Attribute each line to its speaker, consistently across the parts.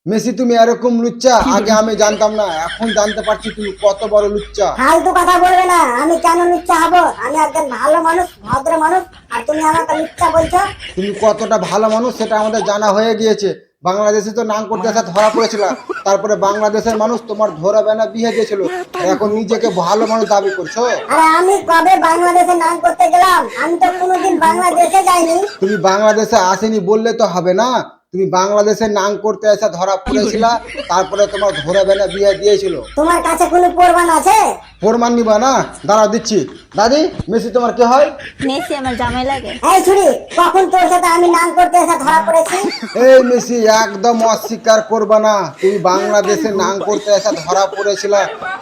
Speaker 1: Messi তুমি এরকম লুচ্চা আগে আমি জানতাম না, এখন জানতে পারছি তুমি কত বড় লুচ্চা।
Speaker 2: ফালতু কথা বলবে না। আমি কেন লুচ্চা হবো? আমি একজন ভালো মানুষ, ভদ্র মানুষ, আর তুমি আমাকে লুচ্চা বলছো?
Speaker 1: তুমি কতটা ভালো মানুষ সেটা আমাদের জানা হয়ে গিয়েছে। বাংলাদেশে তো নাম করতে আসা ধরা পড়েছিল, তারপরে বাংলাদেশের মানুষ তোমার ধরা বেনা বিয়ে দিয়েছিল, আর এখন নিজেকে ভালো মানুষ দাবি করছো।
Speaker 2: আরে আমি কবে বাংলাদেশে নাম করতে গেলাম? আমি তো কোনোদিন বাংলাদেশে যাইনি।
Speaker 1: তুমি বাংলাদেশে আসেনি বললে তো হবে না, তুমি বাংলাদেশে নাম করতে আসা ধরা পড়েছিল, তারপরে তোমার ধরা বেনা বিয়ে দিয়েছিল।
Speaker 2: তোমার কাছে কোনো প্রমাণ আছে?
Speaker 1: প্রমাণ নিবা না? দাঁড়াও দিচ্ছি। দাদি, মেসি তোমার কি হয়?
Speaker 3: মেসি আমার জামাই লাগে।
Speaker 2: এই ছুরি, কখন তোর সাথে আমি নাম করতে এসে ধরা পড়েছি?
Speaker 1: এই মেসি, একদম অস্বীকার করবা না, তুমি বাংলাদেশে নাম করতে আসা ধরা পড়েছিল,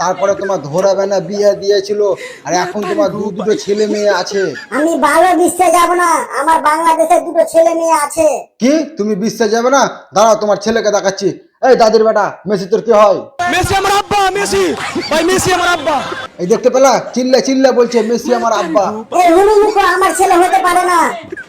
Speaker 1: তারপরে তোমার ধরা বেনা বিয়ে দিয়েছিল, আর এখন তোমার দুটো ছেলে মেয়ে আছে।
Speaker 2: আমি ভালো বিশ্বে যাব না, আমার বাংলাদেশে দুটো ছেলে মেয়ে আছে।
Speaker 1: কি তুমি বিশ্বাস যাবে না? দাঁড়াও তোমার ছেলেকে দেখাচ্ছি। এই দাদির বেটা, মেসি তোর কি হয়?
Speaker 4: মেসি আমার আব্বা, মেসি ভাই, মেসি আমার আব্বা।
Speaker 1: এই দেখতে পেলা, চিল্লা চিল্লা বলছে মেসি আমার আব্বা।
Speaker 2: এই হুলুমুখ আমার ছেলে হতে পারে না।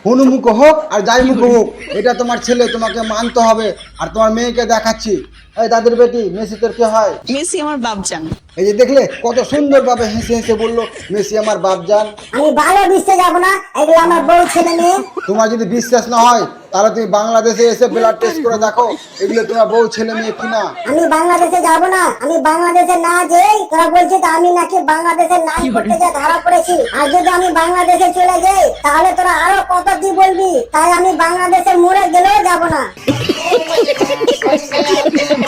Speaker 1: হনুমুখ হোক আর যাই মুখ হোক, এটা তোমার ছেলে, তোমাকে মানতে হবে। আর তোমার মেয়েকে দেখাচ্ছি। এই দাদির বেটি, মেসি তোর কি হয়?
Speaker 3: মেসি আমার বাপজান।
Speaker 1: এই যে দেখলে কত সুন্দর ভাবে হেসে হেসে বললো মেসি আমার বাপজান।
Speaker 2: আমি ভালো বিশ্বে যাব না, এগুলো আমার বউ ছেলে মেয়ে।
Speaker 1: তোমার যদি বিশ্বাস না হয় তাহলে তুমি বাংলাদেশে এসে ব্লাড টেস্ট করে দেখো এগুলো তোমার বউ ছেলে মেয়ে কিনা।
Speaker 2: আমি বাংলাদেশে যাব না। আমি বাংলাদেশে না যেই তোরা বলছিস আমি নাকি বাংলাদেশের নাম করতে যা ধরা পড়েছি। আর যদি আমি বাংলাদেশে চলে যাই তাহলে তোরা আরো কত কি বলবি। তাই আমি বাংলাদেশে মরে গেলেও যাব না।